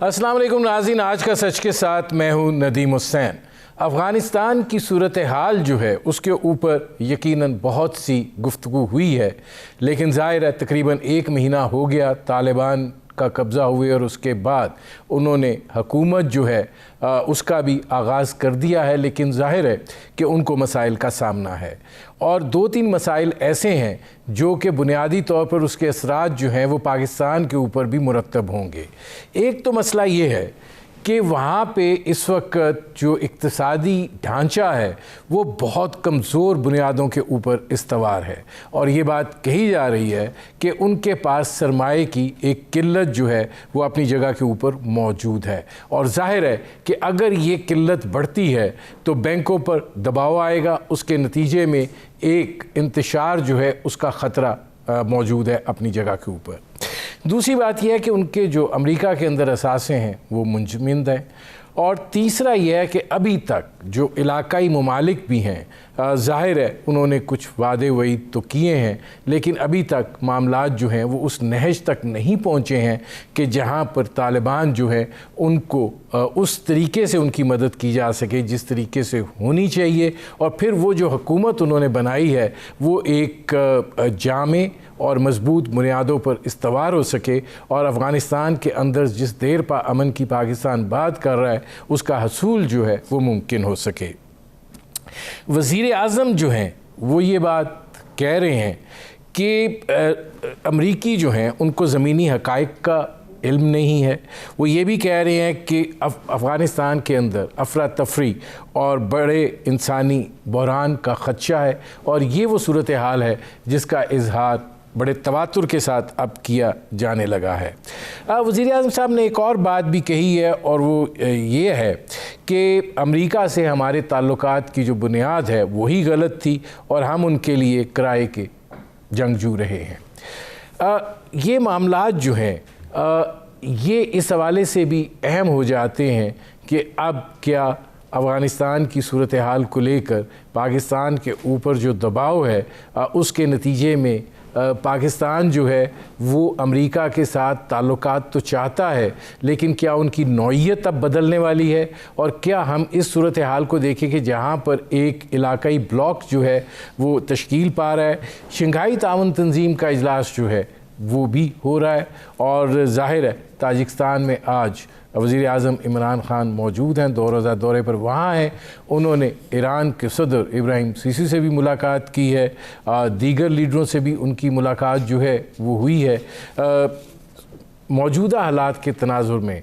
السلام علیکم ناظرین، آج کا سچ کے ساتھ میں ہوں ندیم حسین۔ افغانستان کی صورتحال جو ہے اس کے اوپر یقیناً بہت سی گفتگو ہوئی ہے، لیکن ظاہر ہے تقریباً 1 مہینہ ہو گیا طالبان کا قبضہ ہوئے اور اس کے بعد انہوں نے حکومت جو ہے اس کا بھی آغاز کر دیا ہے، لیکن ظاہر ہے کہ ان کو مسائل کا سامنا ہے اور 2-3 مسائل ایسے ہیں جو کہ بنیادی طور پر اس کے اثرات جو ہیں وہ پاکستان کے اوپر بھی مرتب ہوں گے۔ ایک تو مسئلہ یہ ہے کہ وہاں پہ اس وقت جو اقتصادی ڈھانچہ ہے وہ بہت کمزور بنیادوں کے اوپر استوار ہے، اور یہ بات کہی جا رہی ہے کہ ان کے پاس سرمایے کی ایک قلت جو ہے وہ اپنی جگہ کے اوپر موجود ہے، اور ظاہر ہے کہ اگر یہ قلت بڑھتی ہے تو بینکوں پر دباؤ آئے گا، اس کے نتیجے میں ایک انتشار جو ہے اس کا خطرہ موجود ہے اپنی جگہ کے اوپر۔ دوسری بات یہ ہے کہ ان کے جو امریکہ کے اندر اثاثے ہیں وہ منجمد ہیں، اور تیسرا یہ ہے کہ ابھی تک جو علاقائی ممالک بھی ہیں ظاہر ہے انہوں نے کچھ وعدے وعید تو کیے ہیں، لیکن ابھی تک معاملات جو ہیں وہ اس نہج تک نہیں پہنچے ہیں کہ جہاں پر طالبان جو ہے ان کو اس طریقے سے ان کی مدد کی جا سکے جس طریقے سے ہونی چاہیے، اور پھر وہ جو حکومت انہوں نے بنائی ہے وہ ایک جامع اور مضبوط بنیادوں پر استوار ہو سکے، اور افغانستان کے اندر جس دیر امن کی پاکستان بات کر رہا ہے اس کا حصول جو ہے وہ ممکن ہو سکے۔ وزیر اعظم جو ہیں وہ یہ بات کہہ رہے ہیں کہ امریکی جو ہیں ان کو زمینی حقائق کا علم نہیں ہے۔ وہ یہ بھی کہہ رہے ہیں کہ افغانستان کے اندر افراتفری اور بڑے انسانی بحران کا خدشہ ہے، اور یہ وہ صورتحال ہے جس کا اظہار بڑے تواتر کے ساتھ اب کیا جانے لگا ہے۔ وزیر اعظم صاحب نے ایک اور بات بھی کہی ہے، اور وہ یہ ہے کہ امریکہ سے ہمارے تعلقات کی جو بنیاد ہے وہی غلط تھی اور ہم ان کے لیے کرائے کے جنگجو رہے ہیں۔ یہ معاملات جو ہیں یہ اس حوالے سے بھی اہم ہو جاتے ہیں کہ اب کیا افغانستان کی صورتحال کو لے کر پاکستان کے اوپر جو دباؤ ہے اس کے نتیجے میں پاکستان جو ہے وہ امریکہ کے ساتھ تعلقات تو چاہتا ہے، لیکن کیا ان کی نوعیت اب بدلنے والی ہے، اور کیا ہم اس صورتحال کو دیکھیں کہ جہاں پر ایک علاقائی بلاک جو ہے وہ تشکیل پا رہا ہے، شنگھائی تعاون تنظیم کا اجلاس جو ہے وہ بھی ہو رہا ہے، اور ظاہر ہے تاجکستان میں آج وزیر اعظم عمران خان موجود ہیں، 2 روزہ دورے پر وہاں ہیں۔ انہوں نے ایران کے صدر ابراہیم سیسی سے بھی ملاقات کی ہے، دیگر لیڈروں سے بھی ان کی ملاقات جو ہے وہ ہوئی ہے۔ موجودہ حالات کے تناظر میں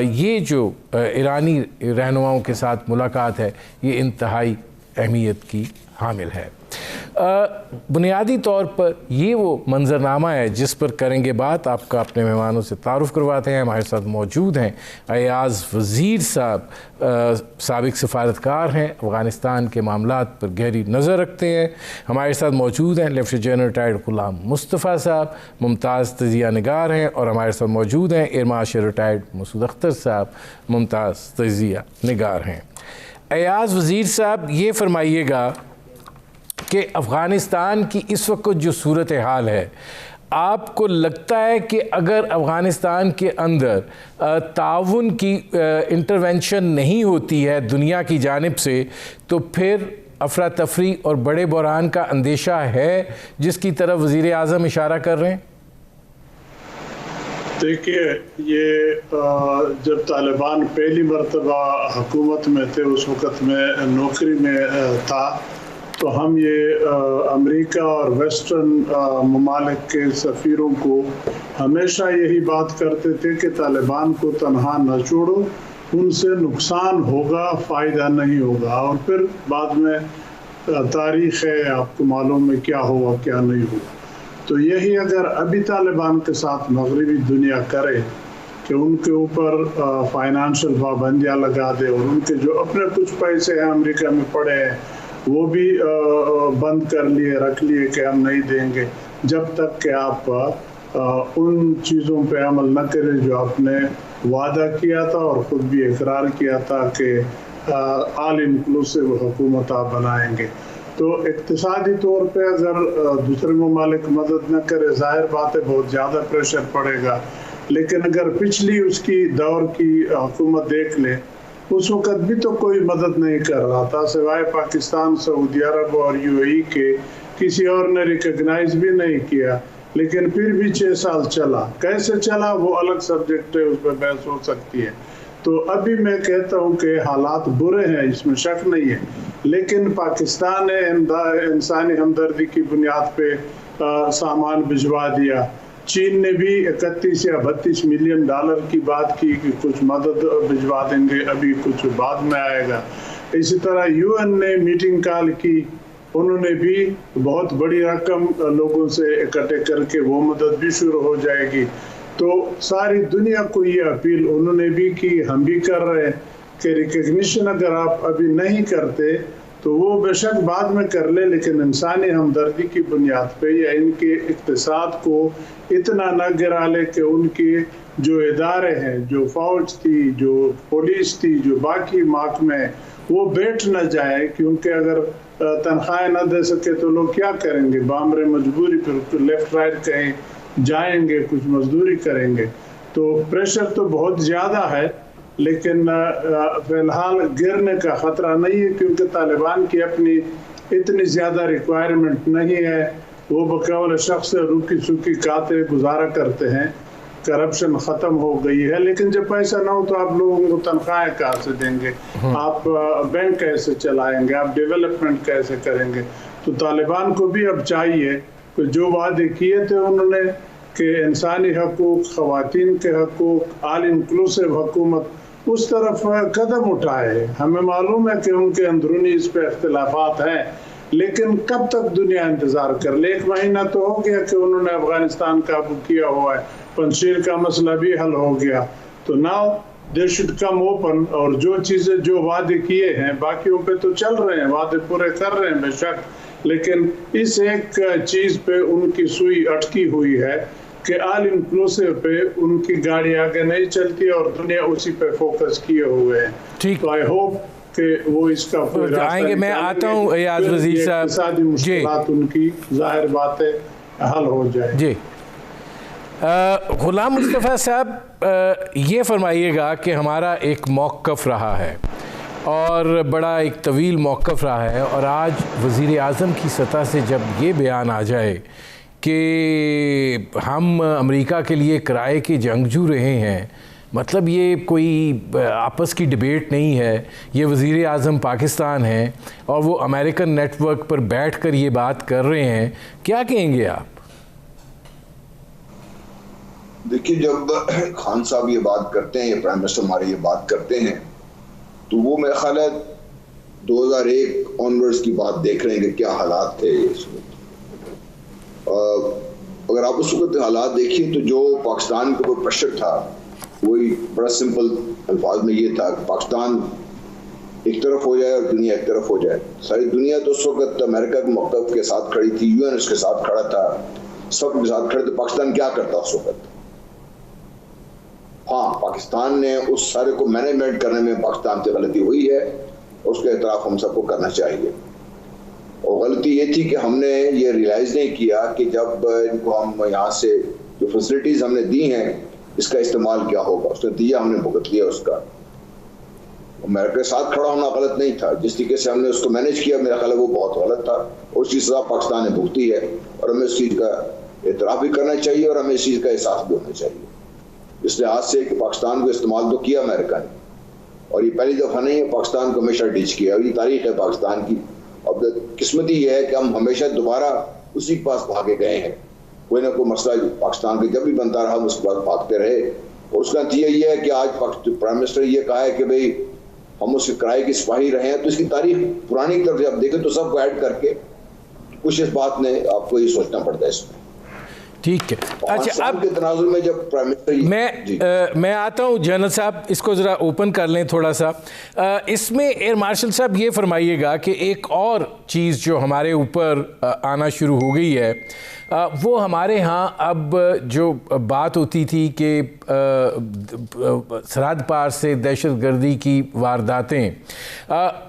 یہ جو ایرانی رہنماؤں کے ساتھ ملاقات ہے یہ انتہائی اہمیت کی حامل ہے۔ بنیادی طور پر یہ وہ منظرنامہ ہے جس پر کریں گے بات۔ آپ کا اپنے مہمانوں سے تعارف کرواتے ہیں۔ ہمارے ساتھ موجود ہیں ایاز وزیر صاحب، سابق سفارتکار ہیں، افغانستان کے معاملات پر گہری نظر رکھتے ہیں۔ ہمارے ساتھ موجود ہیں lieutenant general retired Ghulam Mustafa صاحب، ممتاز تجزیہ نگار ہیں، اور ہمارے ساتھ موجود ہیں ایئر مارشل ریٹائرڈ مسعود اختر صاحب، ممتاز تجزیہ نگار ہیں۔ ایاز وزیر صاحب، یہ فرمائیے گا کہ افغانستان کی اس وقت جو صورتحال ہے، آپ کو لگتا ہے کہ اگر افغانستان کے اندر تعاون کی انٹرونشن نہیں ہوتی ہے دنیا کی جانب سے تو پھر افراتفری اور بڑے بحران کا اندیشہ ہے جس کی طرف وزیر اعظم اشارہ کر رہے ہیں؟ دیکھیے، یہ جب طالبان پہلی مرتبہ حکومت میں تھے اس وقت میں نوکری میں تھا تو ہم یہ امریکہ اور ویسٹرن ممالک کے سفیروں کو ہمیشہ یہی بات کرتے تھے کہ طالبان کو تنہا نہ چھوڑو، ان سے نقصان ہوگا، فائدہ نہیں ہوگا، اور پھر بعد میں تاریخ ہے، آپ کو معلوم ہے کیا ہوا کیا نہیں ہوا۔ تو یہی اگر ابھی طالبان کے ساتھ مغربی دنیا کرے کہ ان کے اوپر فائنانشل پابندیاں لگا دے اور ان کے جو اپنے کچھ پیسے ہیں امریکہ میں پڑے ہیں وہ بھی بند کر لیے، رکھ لیے کہ ہم نہیں دیں گے جب تک کہ آپ ان چیزوں پہ عمل نہ کریں جو آپ نے وعدہ کیا تھا اور خود بھی اقرار کیا تھا کہ آل انکلوسیو حکومت آپ بنائیں گے۔ تو اقتصادی طور پہ اگر دوسرے ممالک مدد نہ کرے، ظاہر بات ہے بہت زیادہ پریشر پڑے گا، لیکن اگر پچھلی اس کی دور کی حکومت دیکھ لیں اس وقت بھی تو کوئی مدد نہیں کر رہا تھا سوائے پاکستان، سعودی عرب اور UAE کے، کسی اور نے ریکگنائز بھی نہیں کیا، لیکن پھر بھی 6 سال چلا۔ کیسے چلا وہ الگ سبجیکٹ ہے، اس پہ بحث ہو سکتی ہے۔ تو ابھی میں کہتا ہوں کہ حالات برے ہیں، اس میں شک نہیں ہے، لیکن پاکستان نے انسانی ہمدردی کی بنیاد پہ سامان بھجوا دیا۔ چین نے بھی 31 یا 32 ملین ڈالر کی بات کی کہ کچھ مدد بھجوا دیں گے، ابھی کچھ بعد میں آئے گا۔ اسی طرح UN نے میٹنگ کال کی، انہوں نے بھی بہت بڑی رقم لوگوں سے اکٹھے کر کے وہ مدد بھی شروع ہو جائے گی۔ تو ساری دنیا کو یہ اپیل انہوں نے بھی کی، ہم بھی کر رہے ہیں کہ ریکگنیشن اگر آپ ابھی نہیں کرتے تو وہ بے شک بعد میں کر لے، لیکن انسانی ہمدردی کی بنیاد پہ یا ان کے اقتصاد کو اتنا نہ گرا لے کہ ان کے جو ادارے ہیں، جو فوج تھی، جو پولیس تھی، جو باقی محکمے، وہ بیٹھ نہ جائے، کیونکہ اگر تنخواہیں نہ دے سکے تو لوگ کیا کریں گے؟ بامر مجبوری پھر لیفٹ رائٹ کہیں جائیں گے، کچھ مزدوری کریں گے۔ تو پریشر تو بہت زیادہ ہے، لیکن فی الحال گرنے کا خطرہ نہیں ہے، کیونکہ طالبان کی اپنی اتنی زیادہ ریکوائرمنٹ نہیں ہے، وہ بقول شخص روکی سوکی کھاتے گزارا کرتے ہیں، کرپشن ختم ہو گئی ہے۔ لیکن جب پیسہ نہ ہو تو آپ لوگوں کو تنخواہیں کہاں سے دیں گے؟ آپ بینک کیسے چلائیں گے؟ آپ ڈیولپمنٹ کیسے کریں گے؟ تو طالبان کو بھی اب چاہیے کہ جو وعدے کیے تھے انہوں نے کہ انسانی حقوق، خواتین کے حقوق، آل انکلوسیو حکومت، اس طرف قدم اٹھائے۔ ہمیں معلوم ہے کہ ان کے اندرونی اس پہ اختلافات ہیں، لیکن کب تک دنیا انتظار کر لے؟ 1 مہینہ تو ہو گیا کہ انہوں نے افغانستان قابو کیا ہوا ہے، پنجشیر کا مسئلہ بھی حل ہو گیا، تو now they should come open, اور جو چیزیں جو وعدے کیے ہیں باقیوں پہ تو چل رہے ہیں، وعدے پورے کر رہے ہیں بے شک، لیکن اس ایک چیز پہ ان کی سوئی اٹکی ہوئی ہے کہ آل انکلوسیو پہ ان کی گاڑی آگے نہیں چلتی اور دنیا اسی پہ فوکس کیے ہوئے ہیں۔ ٹھیک، تو آئی ہوپ کہ وہ اس کا کوئی آئیں گے۔ میں آتا ہوں ایاز وزیر صاحب، اقتصادی مشکلات ان کی ظاہر باتیں حل ہو جائے۔ جی غلام مصطفیٰ صاحب، یہ فرمائیے گا کہ ہمارا ایک موقف رہا ہے اور بڑا ایک طویل موقف رہا ہے، اور آج وزیر اعظم کی سطح سے جب یہ بیان آ جائے کہ ہم امریکہ کے لیے کرائے کے جنگجو رہے ہیں، مطلب یہ کوئی آپس کی ڈیبیٹ نہیں ہے، یہ وزیر اعظم پاکستان ہیں اور وہ امریکن نیٹ ورک پر بیٹھ کر یہ بات کر رہے ہیں، کیا کہیں گے آپ؟ دیکھیے، جب خان صاحب یہ بات کرتے ہیں یا پرائم منسٹر ہمارے یہ بات کرتے ہیں تو وہ میرا خیال ہے 2001 آنورڈز کی بات دیکھ رہے ہیں کہ کیا حالات تھے اس وقت۔ اگر آپ اس وقت حالات دیکھیں تو جو پاکستان کے اوپر پریشر تھا وہی بڑا سمپل الفاظ میں یہ تھا کہ پاکستان ایک طرف ہو جائے اور دنیا ایک طرف ہو جائے۔ ساری دنیا تو اس وقت امریکہ کے موقف کے ساتھ کھڑی تھی، UN اس کے ساتھ کھڑا تھا، سب کے ساتھ کھڑے تھے۔ پاکستان کیا کرتا اس وقت؟ ہاں، پاکستان نے اس سارے کو مینجمنٹ کرنے میں پاکستان سے غلطی ہوئی ہے، اس کا اعتراف ہم سب کو کرنا چاہیے۔ اور غلطی یہ تھی کہ ہم نے یہ ریلائز نہیں کیا کہ جب ان کو ہم یہاں سے جو فیسلٹیز ہم نے دی ہیں اس کا استعمال کیا ہوگا، اس نے دیا، ہم نے بھگت لیا اس کا۔ امریکہ کے ساتھ کھڑا ہونا غلط نہیں تھا، جس طریقے سے ہم نے اس کو مینیج کیا میرا خیال ہے وہ بہت غلط تھا، اور اس کی سزا پاکستان نے بھگتی ہے، اور ہمیں اس چیز کا اعتراف بھی کرنا چاہیے اور ہمیں اس چیز کا احساس بھی ہونا چاہیے۔ اس لحاظ سے کہ پاکستان کو استعمال تو کیا امریکہ نے، اور یہ پہلی دفعہ نہیں ہے، پاکستان کو ہمیشہ ڈچ کیا، اور یہ تاریخ ہے پاکستان کی۔ اب قسمتی یہ ہے کہ ہم ہمیشہ دوبارہ اسی کے پاس بھاگے گئے ہیں، کوئی نہ کوئی مسئلہ پاکستان کے جب بھی بنتا رہا ہم اس کے پاس بھاگتے رہے، اور اس کا نتیجہ یہ ہے کہ آج پرائم منسٹر یہ کہا ہے کہ بھئی ہم اس کے کرائے کی سپاہی رہے ہیں، تو اس کی تاریخ پرانی طرف سے آپ دیکھیں تو سب کو ایڈ کر کے کچھ اس بات نے آپ کو یہ سوچنا پڑتا ہے اس میں۔ ٹھیک ہے، اچھا اب کے تناظر میں جب پرائم منسٹر میں آتا ہوں جنرل صاحب، اس کو ذرا اوپن کر لیں تھوڑا سا۔ اس میں ایئر مارشل صاحب یہ فرمائیے گا کہ ایک اور چیز جو ہمارے اوپر آنا شروع ہو گئی ہے، وہ ہمارے ہاں اب جو بات ہوتی تھی کہ سرحد پار سے دہشت گردی کی وارداتیں،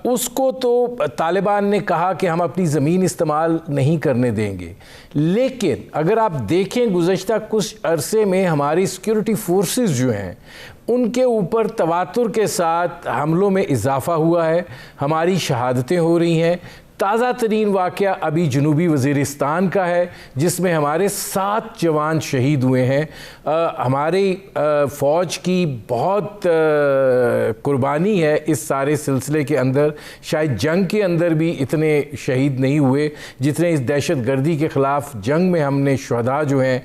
اس کو تو طالبان نے کہا کہ ہم اپنی زمین استعمال نہیں کرنے دیں گے، لیکن اگر آپ دیکھیں دیکھیں گزشتہ کچھ عرصے میں ہماری سیکیورٹی فورسز جو ہیں ان کے اوپر تواتر کے ساتھ حملوں میں اضافہ ہوا ہے، ہماری شہادتیں ہو رہی ہیں۔ تازہ ترین واقعہ ابھی جنوبی وزیرستان کا ہے جس میں ہمارے 7 جوان شہید ہوئے ہیں۔ ہماری فوج کی بہت قربانی ہے اس سارے سلسلے کے اندر، شاید جنگ کے اندر بھی اتنے شہید نہیں ہوئے جتنے اس دہشت گردی کے خلاف جنگ میں ہم نے شہداء جو ہیں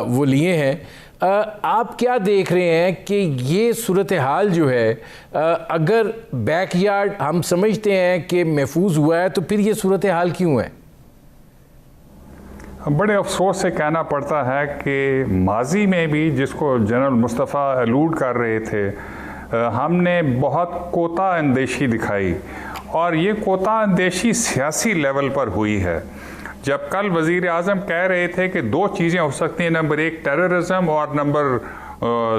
وہ لیے ہیں۔ آپ کیا دیکھ رہے ہیں کہ یہ صورتحال جو ہے اگر بیک یارڈ ہم سمجھتے ہیں کہ محفوظ ہوا ہے تو پھر یہ صورتحال کیوں ہے؟ بڑے افسوس سے کہنا پڑتا ہے کہ ماضی میں بھی، جس کو جنرل مصطفیٰ الوڈ کر رہے تھے، ہم نے بہت کوتا اندیشی دکھائی، اور یہ کوتا اندیشی سیاسی لیول پر ہوئی ہے۔ جب کل وزیر اعظم کہہ رہے تھے کہ 2 چیزیں ہو سکتی ہیں، نمبر 1 ٹیررزم اور نمبر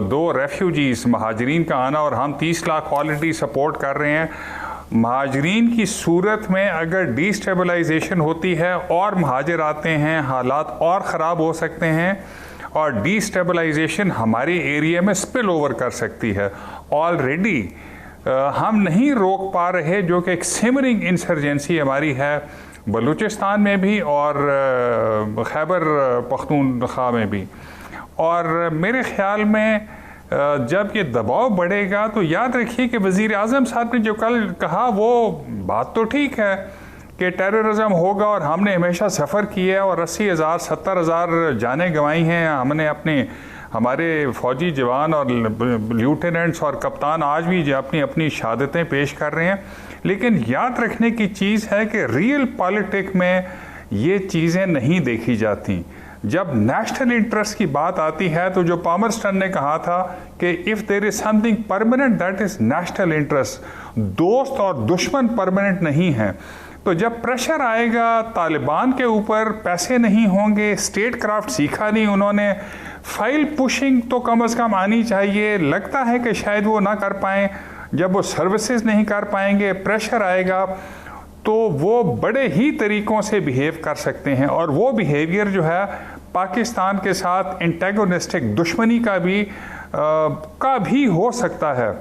2 ریفیوجیز، مہاجرین کا آنا، اور ہم 30 لاکھ آلریڈی سپورٹ کر رہے ہیں۔ مہاجرین کی صورت میں اگر ڈی اسٹیبلائزیشن ہوتی ہے اور مہاجر آتے ہیں، حالات اور خراب ہو سکتے ہیں، اور ڈی اسٹیبلائزیشن ہمارے ایریا میں سپل اوور کر سکتی ہے۔ آلریڈی ہم نہیں روک پا رہے، جو کہ ایک سمرنگ انسرجنسی ہماری ہے بلوچستان میں بھی اور خیبر پختونخوا میں بھی۔ اور میرے خیال میں جب یہ دباؤ بڑھے گا تو یاد رکھیے کہ وزیر اعظم صاحب نے جو کل کہا وہ بات تو ٹھیک ہے کہ ٹیررزم ہوگا، اور ہم نے ہمیشہ سفر کیا ہے اور 80,000 70,000 جانیں گنوائی ہیں۔ ہم نے ہمارے فوجی جوان اور لیوٹیننٹس اور کپتان آج بھی اپنی شہادتیں پیش کر رہے ہیں۔ لیکن یاد رکھنے کی چیز ہے کہ ریئل پالیٹک میں یہ چیزیں نہیں دیکھی جاتی۔ جب نیشنل انٹرسٹ کی بات آتی ہے تو جو پامرسٹن نے کہا تھا کہ if there is something permanent that is national interest، دوست اور دشمن پرماننٹ نہیں ہیں۔ تو جب پریشر آئے گا طالبان کے اوپر، پیسے نہیں ہوں گے، اسٹیٹ کرافٹ سیکھا نہیں انہوں نے، فائل پشنگ تو کم از کم آنی چاہیے، لگتا ہے کہ شاید وہ نہ کر پائیں۔ جب وہ سروسز نہیں کر پائیں گے، پریشر آئے گا، تو وہ بڑے ہی طریقوں سے بیہیو کر سکتے ہیں، اور وہ بیہیویئر جو ہے پاکستان کے ساتھ انٹیگونسٹک دشمنی کا بھی ہو سکتا ہے۔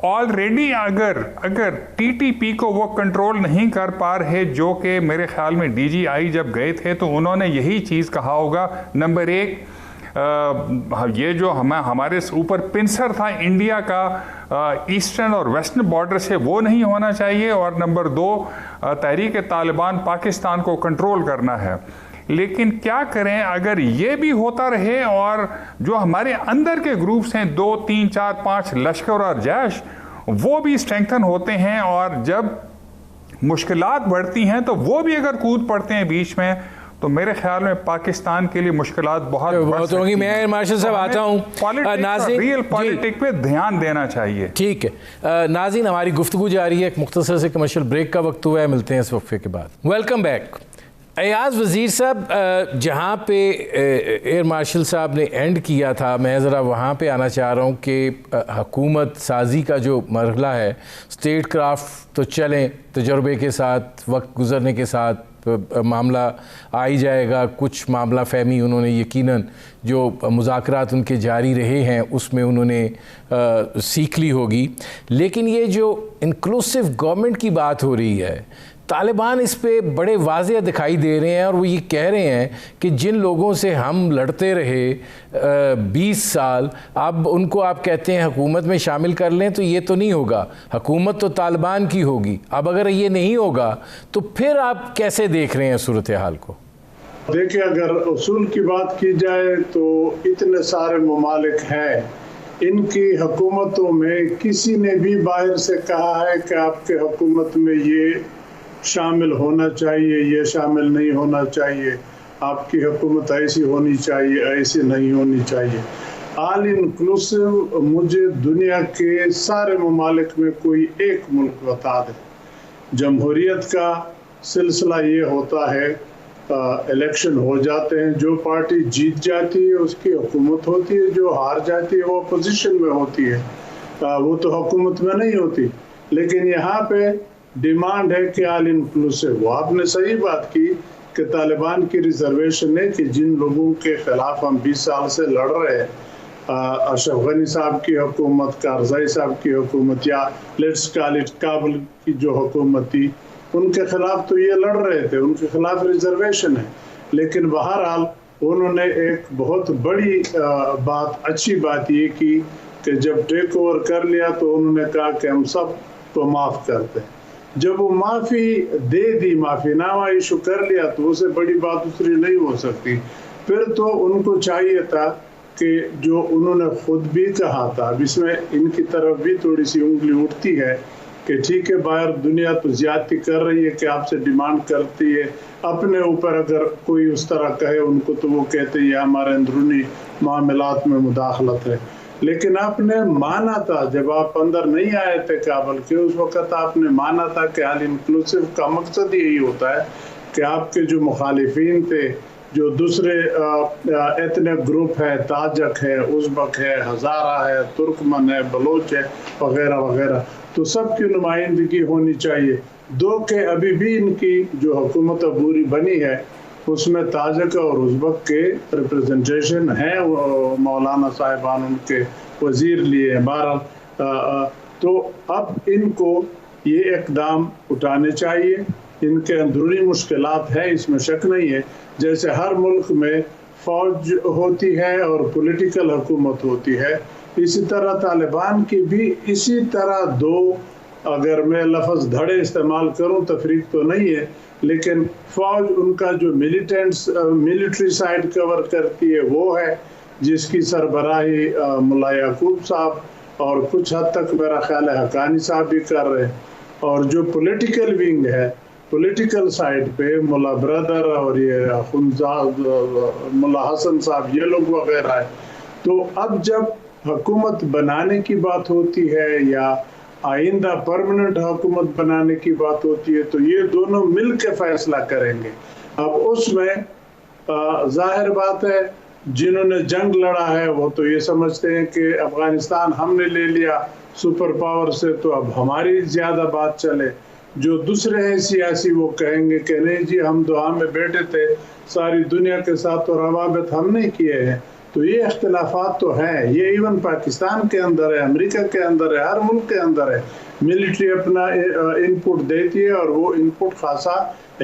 آلریڈی اگر ٹی ٹی پی کو وہ کنٹرول نہیں کر پا رہے، جو کہ میرے خیال میں ڈی جی آئی جب گئے تھے تو انہوں نے یہی چیز کہا ہوگا، نمبر 1 یہ جو ہمارے اوپر پنسر تھا انڈیا کا ایسٹرن اور ویسٹرن بارڈر سے، وہ نہیں ہونا چاہیے، اور نمبر 2 تحریک طالبان پاکستان کو کنٹرول کرنا ہے۔ لیکن کیا کریں اگر یہ بھی ہوتا رہے اور جو ہمارے اندر کے گروپس ہیں 2 3 4 5 لشکر اور جیش، وہ بھی اسٹرینگتھن ہوتے ہیں، اور جب مشکلات بڑھتی ہیں تو وہ بھی اگر کود پڑتے ہیں بیچ میں، تو میرے خیال میں پاکستان کے لیے مشکلات بہت ہوں گی۔ میں مارشل صاحب آتا ہوں، ناظرین ریئل پالیٹک پہ دھیان دینا چاہیے۔ ٹھیک ہے ناظرین، ہماری گفتگو جاری ہے، ایک مختصر سے کمرشل بریک کا وقت ہوا ہے، ملتے ہیں اس وقفے کے بعد۔ Welcome back. ایاز وزیر صاحب، جہاں پہ ایئر مارشل صاحب نے اینڈ کیا تھا، میں ذرا وہاں پہ آنا چاہ رہا ہوں کہ حکومت سازی کا جو مرحلہ ہے، اسٹیٹ کرافٹ تو چلیں، تجربے کے ساتھ، وقت گزرنے کے ساتھ معاملہ آئی جائے گا، کچھ معاملہ فہمی انہوں نے یقیناً جو مذاکرات ان کے جاری رہے ہیں اس میں انہوں نے سیکھ لی ہوگی۔ لیکن یہ جو انکلوسیو گورنمنٹ کی بات ہو رہی ہے، طالبان اس پہ بڑے واضح دکھائی دے رہے ہیں، اور وہ یہ کہہ رہے ہیں کہ جن لوگوں سے ہم لڑتے رہے 20 سال، اب ان کو آپ کہتے ہیں حکومت میں شامل کر لیں، تو یہ تو نہیں ہوگا، حکومت تو طالبان کی ہوگی۔ اب اگر یہ نہیں ہوگا تو پھر آپ کیسے دیکھ رہے ہیں صورتحال کو؟ دیکھیں، اگر اصول کی بات کی جائے تو اتنے سارے ممالک ہیں، ان کی حکومتوں میں کسی نے بھی باہر سے کہا ہے کہ آپ کے حکومت میں یہ شامل ہونا چاہیے، یہ شامل نہیں ہونا چاہیے، آپ کی حکومت ایسی ہونی چاہیے، ایسی نہیں ہونی چاہیے۔ آل انکلوسیو مجھے دنیا کے سارے ممالک میں کوئی ایک ملک بتا دے۔ جمہوریت کا سلسلہ یہ ہوتا ہے، الیکشن ہو جاتے ہیں، جو پارٹی جیت جاتی ہے اس کی حکومت ہوتی ہے، جو ہار جاتی ہے وہ اپوزیشن میں ہوتی ہے، وہ تو حکومت میں نہیں ہوتی۔ لیکن یہاں پہ ڈیمانڈ ہے کہ آل انکلوسیو، وہ آپ نے صحیح بات کی کہ طالبان کی ریزرویشن ہے کہ جن لوگوں کے خلاف ہم 20 سال سے لڑ رہے ہیں، اشرف غنی صاحب کی حکومت، کارزائی صاحب کی حکومت، یا لیٹس کال اٹ کابل کی جو حکومت تھی، ان کے خلاف تو یہ لڑ رہے تھے، ان کے خلاف ریزرویشن ہے. لیکن بہرحال انہوں نے ایک بہت بڑی بات، اچھی بات یہ کی کہ جب ٹیک اوور کر لیا تو انہوں نے کہا کہ ہم سب کو معاف کرتے ہیں. جب وہ معافی دے دی، معافی نامہ ایشو کر لیا، تو اسے بڑی بات دوسری نہیں ہو سکتی. پھر تو ان کو چاہیے تھا کہ جو انہوں نے خود بھی کہا تھا، اب اس میں ان کی طرف بھی تھوڑی سی انگلی اٹھتی ہے کہ ٹھیک ہے باہر دنیا تو زیادتی کر رہی ہے کہ آپ سے ڈیمانڈ کرتی ہے، اپنے اوپر اگر کوئی اس طرح کہے ان کو تو وہ کہتے ہیں یہ ہمارے اندرونی معاملات میں مداخلت ہے. لیکن آپ نے مانا تھا، جب آپ اندر نہیں آئے تھے کابل کے، اس وقت آپ نے مانا تھا کہ آل انکلوسیو کا مقصد یہی ہوتا ہے کہ آپ کے جو مخالفین تھے، جو دوسرے ایتھنک گروپ ہے، تاجک ہے، ازبک ہے، ہزارہ ہے، ترکمن ہے، بلوچ ہے، وغیرہ وغیرہ، تو سب کی نمائندگی ہونی چاہیے. دو کہ ابھی بھی ان کی جو حکومت عبوری بنی ہے اس میں تاجک اور ازبک کے ریپرزنٹیشن ہیں، مولانا صاحبان ان کے وزیر لیے ہیں. بہرحال تو اب ان کو یہ اقدام اٹھانے چاہیے. ان کے اندرونی مشکلات ہیں، اس میں شک نہیں ہے. جیسے ہر ملک میں فوج ہوتی ہے اور پولیٹیکل حکومت ہوتی ہے، اسی طرح طالبان کی بھی اسی طرح دو، اگر میں لفظ دھڑے استعمال کروں تفریق تو نہیں ہے، لیکن فوج ان کا جو ملٹری سائڈ کور کرتی ہے وہ ہے، جس کی سربراہی ملا یعقوب صاحب اور کچھ حد تک میرا خیال ہے حقانی صاحب بھی کر رہے ہیں. اور جو پولیٹیکل ونگ ہے، پولیٹیکل سائڈ پہ ملا برادر اور یہ خنزاد ملا حسن صاحب، یہ لوگ وغیرہ ہے. تو اب جب حکومت بنانے کی بات ہوتی ہے یا آئندہ پرماننٹ حکومت بنانے کی بات ہوتی ہے تو یہ دونوں مل کے فیصلہ کریں گے. اب اس میں ظاہر بات ہے جنہوں نے جنگ لڑا ہے وہ تو یہ سمجھتے ہیں کہ افغانستان ہم نے لے لیا سپر پاور سے تو اب ہماری زیادہ بات چلے. جو دوسرے ہیں سیاسی وہ کہیں گے کہ نہیں جی ہم دعا میں بیٹھے تھے، ساری دنیا کے ساتھ تو روابط ہم نے کیے ہیں. تو یہ اختلافات تو ہیں، یہ ایون پاکستان کے اندر ہے، امریکہ کے اندر ہے، ہر ملک کے اندر ہے. ملٹری اپنا ان پٹ دیتی ہے اور وہ ان پٹ خاصا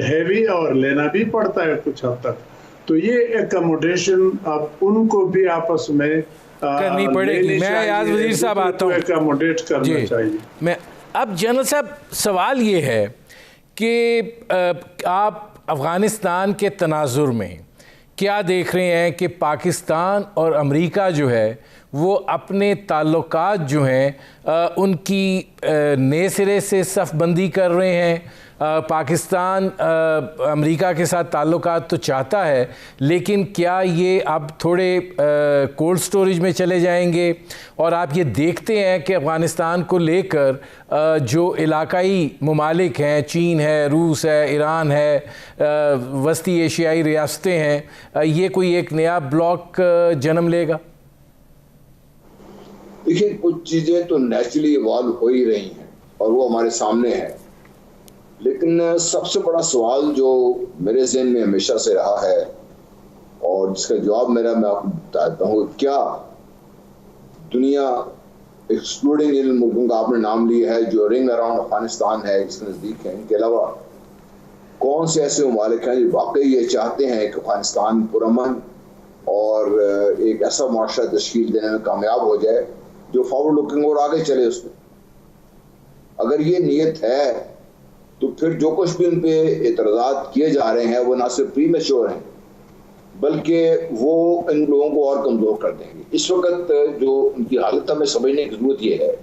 ہیوی اور لینا بھی پڑتا ہے کچھ حد تک. تو یہ ایکاموڈیشن اب ان کو بھی آپس میں کرنی پڑے گی. میں ایاز وزیر صاحب آتا ہوں، ایکاموڈیٹ کرنا چاہیے. میں اب جنرل صاحب سوال یہ ہے کہ آپ افغانستان کے تناظر میں کیا دیکھ رہے ہیں کہ پاکستان اور امریکہ جو ہے وہ اپنے تعلقات جو ہیں ان کی نئے سرے سے صف بندی کر رہے ہیں. پاکستان امریکہ کے ساتھ تعلقات تو چاہتا ہے، لیکن کیا یہ اب تھوڑے کولڈ سٹوریج میں چلے جائیں گے؟ اور آپ یہ دیکھتے ہیں کہ افغانستان کو لے کر جو علاقائی ممالک ہیں، چین ہے، روس ہے، ایران ہے، وسطی ایشیائی ریاستیں ہیں، یہ کوئی ایک نیا بلاک جنم لے گا؟ دیکھیں کچھ چیزیں تو نیچرلی ایوالو ہو ہی رہی ہیں اور وہ ہمارے سامنے ہے، لیکن سب سے بڑا سوال جو میرے ذہن میں ہمیشہ سے رہا ہے اور جس کا جواب میں آپ کو بتاتا ہوں، کیا دنیا ایکسکلوڈنگ ان ملکوں کا آپ نے نام لیا ہے جو رنگ اراؤنڈ افغانستان ہے، جس کے نزدیک ہے، ان کے علاوہ کون سے ایسے ممالک ہیں جو واقعی یہ چاہتے ہیں کہ افغانستان پرامن اور ایک ایسا معاشرہ تشکیل دینے میں کامیاب ہو جائے جو فارورڈ لوکنگ اور آگے چلے اس میں؟ اگر یہ نیت ہے تو پھر جو کچھ بھی ان پہ اعتراضات کیے جا رہے ہیں وہ نہ صرف پری میچور ہیں بلکہ وہ ان لوگوں کو اور کمزور کر دیں گے. اس وقت جو ان کی حالت ہمیں سمجھنے کی ضرورت یہ ہے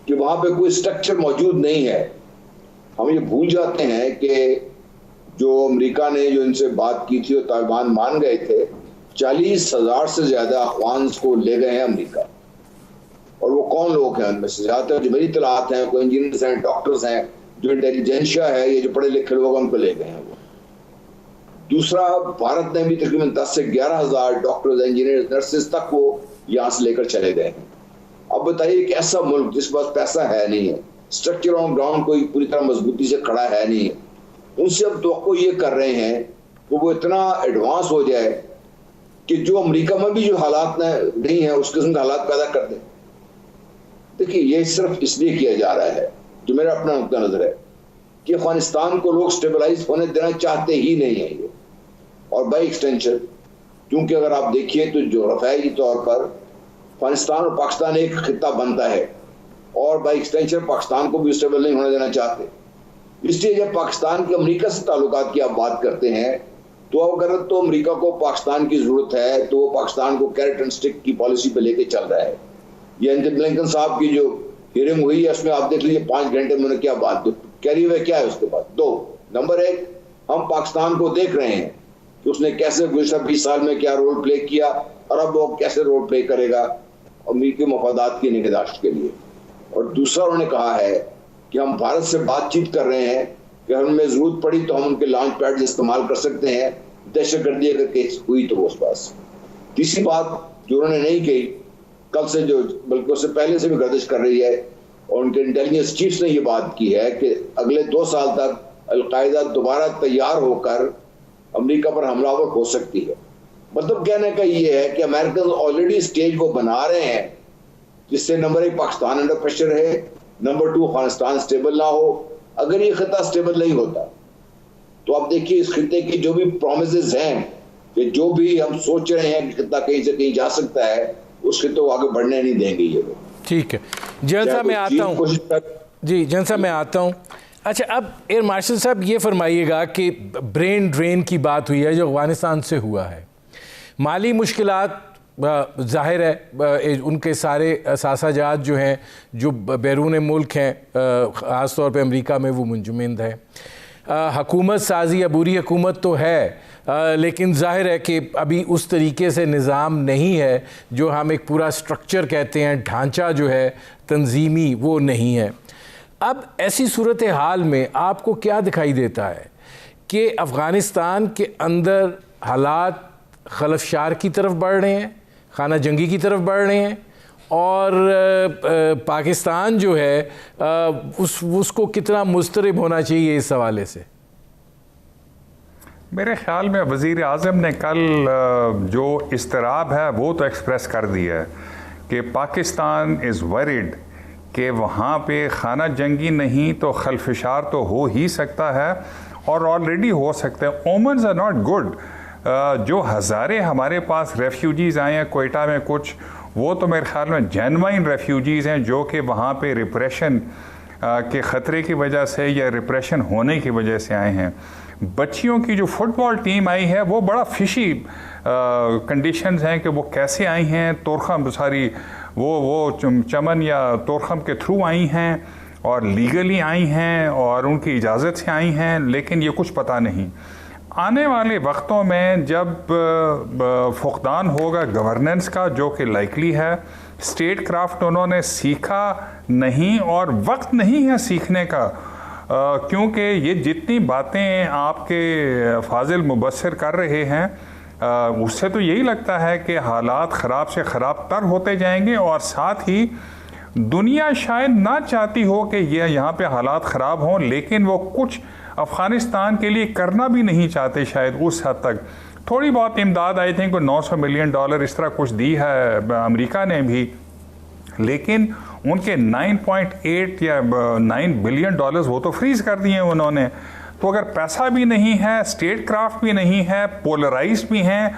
کہ وہاں پہ کوئی اسٹرکچر موجود نہیں ہے. ہم یہ بھول جاتے ہیں کہ جو امریکہ نے جو ان سے بات کی تھی اور طالبان مان گئے تھے، 40,000 سے زیادہ افغانز کو لے گئے ہیں امریکہ. اور وہ کون لوگ ہیں؟ ان میں سے زیادہ تر جو میری اطلاعات ہیں کوئی انجینئرز ہیں، ڈاکٹرز ہیں، جو انٹیلیجنشیا ہے، یہ جو پڑھے لکھے لوگ ان کو لے گئے ہیں. وہ دوسرا، بھارت نے بھی تقریباً 10 سے 11,000 ڈاکٹرز، انجینئرز، نرسز تک وہ یہاں سے لے کر چلے گئے ہیں. اب بتائیے کہ ایسا ملک جس پاس پیسہ ہے نہیں ہے، اسٹرکچر آن گراؤنڈ کوئی پوری طرح مضبوطی سے کھڑا ہے نہیں ہے، ان سے اب توقع یہ کر رہے ہیں کہ وہ اتنا ایڈوانس ہو جائے کہ جو امریکہ میں بھی جو حالات نہیں ہیں اس قسم کے حالات پیدا کر دیں. دیکھیے یہ صرف اس لیے کیا جا رہا ہے, جو میرا اپنا نقطہ نظر ہے, کہ افغانستان کو لوگ سٹیبلائز ہونے دینا چاہتے ہی نہیں ہیں یہ. اور بائی ایکسٹینشن کیونکہ اگر آپ دیکھیے تو جغرافیائی طور پر افغانستان اور پاکستان ایک خطہ بنتا ہے, اور بائی ایکسٹینشن پاکستان کو بھی اسٹیبل نہیں ہونے دینا چاہتے. اس لیے جب پاکستان کے امریکہ سے تعلقات کی آپ بات کرتے ہیں تو اگر تو امریکہ کو پاکستان کی ضرورت ہے تو وہ پاکستان کو کیرٹ اینڈ اسٹک کی پالیسی پہ لے کے چل رہا ہے. یہ اینٹنی بلنکن صاحب کی جو ہیئرنگ ہوئی ہے اس میں آپ دیکھ لیجیے 5 گھنٹے میں نے کیا بات کیری ہوئے کیا ہے اس کے بعد. 2 نمبر 1 ہم پاکستان کو دیکھ رہے ہیں کہ اس نے کیسے گزشتہ 20 سال میں کیا رول پلے کیا اور اب وہ کیسے رول پلے کرے گا امریکی مفادات کی نگہداشت کے لیے. اور دوسرا انہوں نے کہا ہے کہ ہم بھارت سے بات چیت کر رہے ہیں کہ ہمیں ضرورت پڑی تو ہم ان کے لانچ پیڈ استعمال کر سکتے ہیں دہشت گردی اگر کیس ہوئی تو اس پاس. تیسری بات جو انہوں نے نہیں کہی کل سے جو بلکہ اس سے پہلے سے بھی گردش کر رہی ہے اور ان کے انٹیلیجنس چیفز نے یہ بات کی ہے کہ اگلے 2 سال تک القاعدہ دوبارہ تیار ہو کر امریکہ پر حملہ آور ہو سکتی ہے. مطلب کہنے کا یہ ہے کہ امریکن آلریڈی اسٹیج کو بنا رہے ہیں جس سے نمبر 1 پاکستان انڈر پریشر ہے, نمبر 2 افغانستان سٹیبل نہ ہو. اگر یہ خطہ سٹیبل نہیں ہوتا تو آپ دیکھیے اس خطے کی جو بھی پرومسز ہیں کہ جو بھی ہم سوچ رہے ہیں کہ خطہ کہیں سے کہیں جا سکتا ہے اس خطے کو آگے بڑھنے نہیں دیں گے یہ لوگ. ٹھیک ہے جنرل صاحب میں آتا ہوں. جی جنرل صاحب میں آتا ہوں. اچھا اب ایئر مارشل صاحب یہ فرمائیے گا کہ برین ڈرین کی بات ہوئی ہے جو افغانستان سے ہوا ہے, مالی مشکلات ظاہر ہے ان کے سارے اثاثہ جات جو ہیں جو بیرون ملک ہیں خاص طور پہ امریکہ میں وہ منجمد ہیں. حکومت سازی عبوری حکومت تو ہے لیکن ظاہر ہے کہ ابھی اس طریقے سے نظام نہیں ہے جو ہم ایک پورا سٹرکچر کہتے ہیں, ڈھانچہ جو ہے تنظیمی وہ نہیں ہے. اب ایسی صورتحال میں آپ کو کیا دکھائی دیتا ہے کہ افغانستان کے اندر حالات خلفشار کی طرف بڑھ رہے ہیں, خانہ جنگی کی طرف بڑھ رہے ہیں, اور پاکستان جو ہے اس کو کتنا مضطرب ہونا چاہیے اس حوالے سے؟ میرے خیال میں وزیر اعظم نے کل جو اضطراب ہے وہ تو ایکسپریس کر دیا ہے کہ پاکستان از ورڈ کہ وہاں پہ خانہ جنگی نہیں تو خلفشار تو ہو ہی سکتا ہے اور آلریڈی ہو سکتا ہے. اومنز آر ناٹ گڈ. جو ہزاریں ہمارے پاس ریفیوجیز آئے ہیں کوئٹہ میں کچھ, وہ تو میرے خیال میں جینوائن ریفیوجیز ہیں جو کہ وہاں پہ ریپریشن کے خطرے کی وجہ سے یا ریپریشن ہونے کی وجہ سے آئے ہیں. بچیوں کی جو فٹ بال ٹیم آئی ہے وہ بڑا فشی کنڈیشنز ہیں کہ وہ کیسے آئی ہیں, تورخم ساری وہ چمن یا تورخم کے تھرو آئی ہیں اور لیگلی آئی ہیں اور ان کی اجازت سے آئی ہیں, لیکن یہ کچھ پتہ نہیں. آنے والے وقتوں میں جب فقدان ہوگا گورننس کا جو کہ لائکلی ہے, اسٹیٹ کرافٹ انہوں نے سیکھا نہیں اور وقت نہیں ہے سیکھنے کا, کیونکہ یہ جتنی باتیں آپ کے فاضل مبصر کر رہے ہیں اس سے تو یہی لگتا ہے کہ حالات خراب سے خراب تر ہوتے جائیں گے, اور ساتھ ہی دنیا شاید نہ چاہتی ہو کہ یہ یہاں پہ حالات خراب ہوں, لیکن وہ کچھ افغانستان کے لیے کرنا بھی نہیں چاہتے شاید اس حد تک. تھوڑی بہت امداد آئی تھنک $900 ملین اس طرح کچھ دی ہے امریکہ نے بھی, لیکن ان کے 9.8 یا 9 بلین وہ تو فریز کر دیے انہوں نے. تو اگر پیسہ بھی نہیں ہے, اسٹیٹ کرافٹ بھی نہیں ہے, پولرائز بھی ہیں,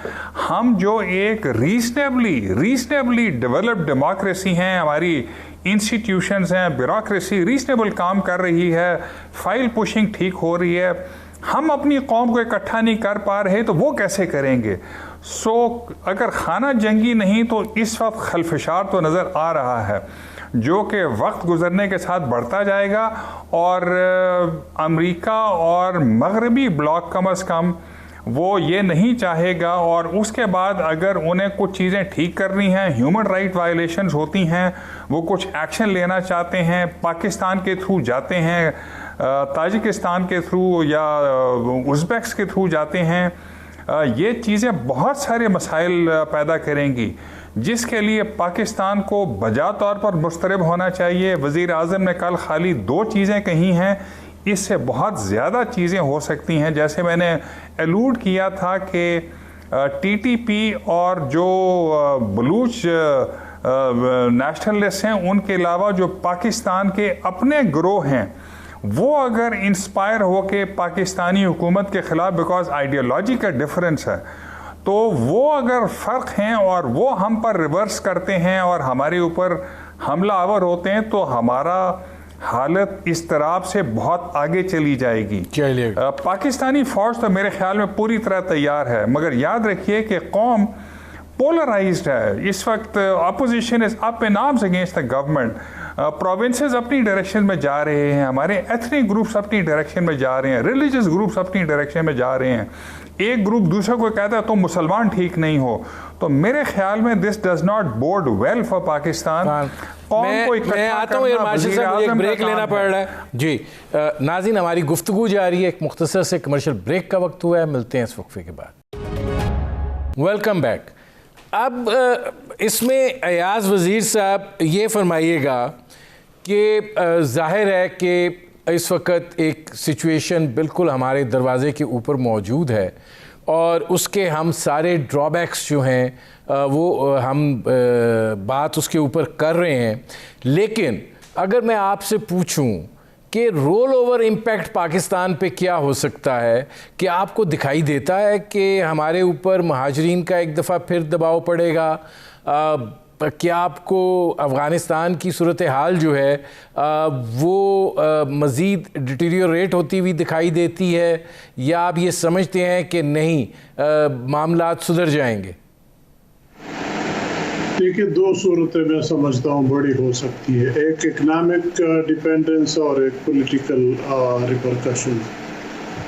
ہم جو ایک ریزنیبلی ڈیولپڈ ڈیموکریسی ہیں, ہماری انسٹیٹیوشنز ہیں, بیوروکریسی ریزنیبل کام کر رہی ہے, فائل پشنگ ٹھیک ہو رہی ہے, ہم اپنی قوم کو اکٹھا نہیں کر پا رہے تو وہ کیسے کریں گے؟ سو اگر خانہ جنگی نہیں تو اس وقت خلفشار تو نظر آ رہا ہے جو کہ وقت گزرنے کے ساتھ بڑھتا جائے گا, اور امریکہ اور مغربی بلاک کم از کم وہ یہ نہیں چاہے گا, اور اس کے بعد اگر انہیں کچھ چیزیں ٹھیک کرنی ہیں, ہیومن رائٹ وائلیشنز ہوتی ہیں, وہ کچھ ایکشن لینا چاہتے ہیں, پاکستان کے تھرو جاتے ہیں, تاجکستان کے تھرو یا ازبیکس کے تھرو جاتے ہیں, یہ چیزیں بہت سارے مسائل پیدا کریں گی جس کے لیے پاکستان کو بجا طور پر مضطرب ہونا چاہیے. وزیر اعظم نے کل خالی 2 چیزیں کہی ہیں, اس سے بہت زیادہ چیزیں ہو سکتی ہیں. جیسے میں نے ایلوڈ کیا تھا کہ ٹی ٹی پی اور جو بلوچ نیشنلسٹ ہیں ان کے علاوہ جو پاکستان کے اپنے گروہ ہیں وہ اگر انسپائر ہو کے پاکستانی حکومت کے خلاف, بیکاز آئیڈیالوجی کا ڈفرینس ہے, تو وہ اگر فرق ہیں اور وہ ہم پر ریورس کرتے ہیں اور ہمارے اوپر حملہ آور ہوتے ہیں تو ہمارا حالت اضطراب سے بہت آگے چلی جائے گی. پاکستانی فوج تو میرے خیال میں پوری طرح تیار ہے, مگر یاد رکھیے کہ قوم پولرائزڈ ہے اس وقت. Opposition is up in arms against the government. Provinces اپنی ڈائریکشن میں جا رہے ہیں, ہمارے ایتھنک گروپس اپنی ڈائریکشن میں جا رہے ہیں, ریلیجس گروپس اپنی ڈائریکشن میں جا رہے ہیں. ایک گروپ دوسرے کو کہتا ہے تم مسلمان ٹھیک نہیں ہو. تو میرے خیال میں this does not bode well for Pakistan. میں آتا ہوں مارشل صاحب, مجھے ایک بریک لینا پڑ رہا ہے. جی ناظرین, ہماری گفتگو جاری ہے, ایک مختصر سے کمرشل بریک کا وقت ہوا ہے, ملتے ہیں اس وقفے کے بعد. Welcome back. اب اس میں ایاز وزیر صاحب یہ فرمائیے گا کہ ظاہر ہے کہ اس وقت ایک سچویشن بالکل ہمارے دروازے کے اوپر موجود ہے اور اس کے ہم سارے ڈرا بیکس جو ہیں وہ ہم بات اس کے اوپر کر رہے ہیں, لیکن اگر میں آپ سے پوچھوں کہ رول اوور امپیکٹ پاکستان پہ کیا ہو سکتا ہے, کہ آپ کو دکھائی دیتا ہے کہ ہمارے اوپر مہاجرین کا ایک دفعہ پھر دباؤ پڑے گا؟ کیا آپ کو افغانستان کی صورتحال جو ہے وہ مزید ڈیٹیریوریٹ ہوتی ہوئی دکھائی دیتی ہے, یا آپ یہ سمجھتے ہیں کہ نہیں معاملات سدھر جائیں گے؟ دیکھیے, دو صورتیں میں سمجھتا ہوں بڑی ہو سکتی ہے, ایک اکنامک ڈیپینڈنس اور ایک پولیٹیکل ریپرکشن.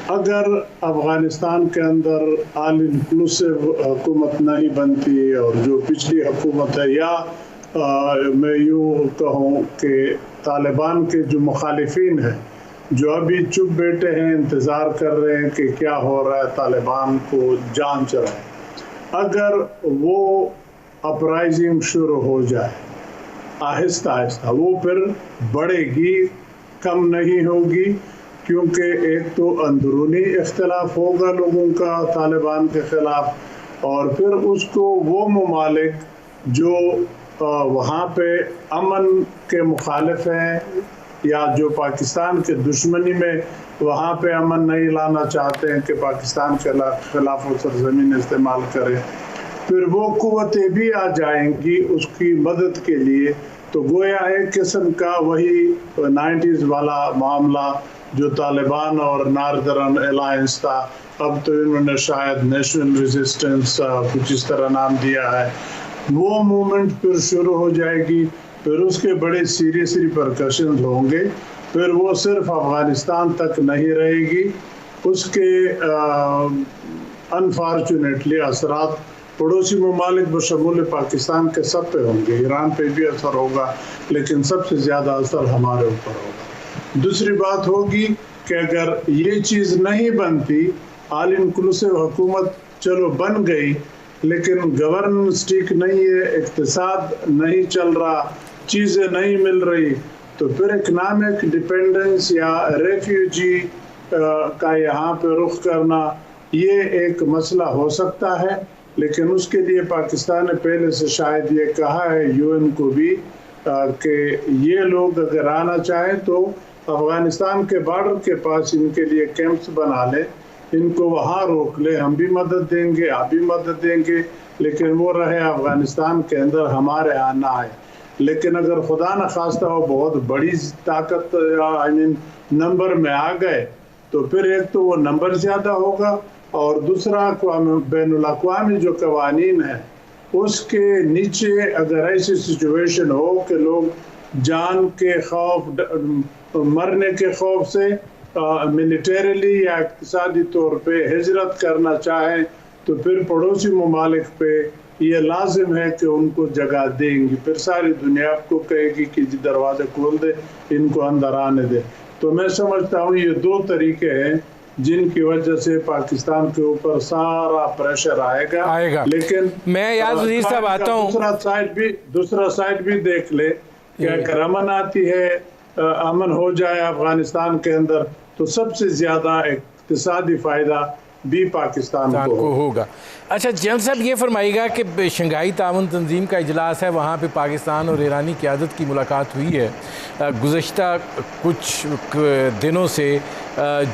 اگر افغانستان کے اندر آل انکلوسیو حکومت نہیں بنتی اور جو پچھلی حکومت ہے, یا میں یوں کہوں کہ طالبان کے جو مخالفین ہیں جو ابھی چپ بیٹھے ہیں, انتظار کر رہے ہیں کہ کیا ہو رہا ہے, طالبان کو جان چلائے, اگر وہ اپرائزنگ شروع ہو جائے آہستہ آہستہ, وہ پھر بڑھے گی, کم نہیں ہوگی, کیونکہ ایک تو اندرونی اختلاف ہوگا لوگوں کا طالبان کے خلاف, اور پھر اس کو وہ ممالک جو وہاں پہ امن کے مخالف ہیں یا جو پاکستان کے دشمنی میں وہاں پہ امن نہیں لانا چاہتے ہیں کہ پاکستان کے خلاف وہ سرزمین استعمال کرے, پھر وہ قوتیں بھی آ جائیں گی اس کی مدد کے لیے. تو گویا ایک قسم کا وہی 90s والا معاملہ جو طالبان اور ناردرن الائنس تھا, اب تو انہوں نے شاید نیشنل ریزسٹنس کچھ اس طرح نام دیا ہے, وہ موومنٹ پھر شروع ہو جائے گی. پھر اس کے بڑے سیریس ریپرکشنز ہوں گے, پھر وہ صرف افغانستان تک نہیں رہے گی, اس کے انفارچونیٹلی اثرات پڑوسی ممالک بشمول پاکستان کے سب پہ ہوں گے. ایران پہ بھی اثر ہوگا, لیکن سب سے زیادہ اثر ہمارے اوپر ہوگا. دوسری بات ہوگی کہ اگر یہ چیز نہیں بنتی, آل انکلوسیو حکومت چلو بن گئی, لیکن گورننس ٹھیک نہیں ہے, اقتصاد نہیں چل رہا, چیزیں نہیں مل رہی, تو پھر اکنامک ڈیپینڈنس یا ریفیوجی کا یہاں پہ رخ کرنا یہ ایک مسئلہ ہو سکتا ہے. لیکن اس کے لیے پاکستان نے پہلے سے شاید یہ کہا ہے یو این کو بھی کہ یہ لوگ اگر آنا چاہیں تو افغانستان کے بارڈر کے پاس ان کے لیے کیمپس بنا لیں, ان کو وہاں روک لیں, ہم بھی مدد دیں گے, آپ بھی مدد دیں گے, لیکن وہ رہے افغانستان کے اندر, ہمارے ہاں نہ آئے. لیکن اگر خدا نخواستہ وہ بہت بڑی طاقت نمبر میں آ گئے تو پھر ایک تو وہ نمبر زیادہ ہوگا, اور دوسرا بین الاقوامی جو قوانین ہیں اس کے نیچے اگر ایسی سچویشن ہو کہ لوگ جان کے خوف, مرنے کے خوف سے ملیٹریلی یا اقتصادی طور پہ ہجرت کرنا چاہیں, تو پھر پڑوسی ممالک پہ یہ لازم ہے کہ ان کو جگہ دیں گی. پھر ساری دنیا کو کہے گی کہ دروازے کھول دے, ان کو اندر آنے دے. تو میں سمجھتا ہوں یہ دو طریقے ہیں جن کی وجہ سے پاکستان کے اوپر سارا پریشر آئے گا. لیکن میں ایاز وزیر صاحب آتا ہوں, دوسرا سائڈ بھی دیکھ لے کہ اگر امن آتی ہے, امن ہو جائے افغانستان کے اندر, تو سب سے زیادہ اقتصادی فائدہ بھی پاکستان کو ہوگا۔ اچھا جنرل صاحب یہ فرمائیے گا کہ شنگھائی تعاون تنظیم کا اجلاس ہے، وہاں پہ پاکستان اور ایرانی قیادت کی ملاقات ہوئی ہے گزشتہ کچھ دنوں سے،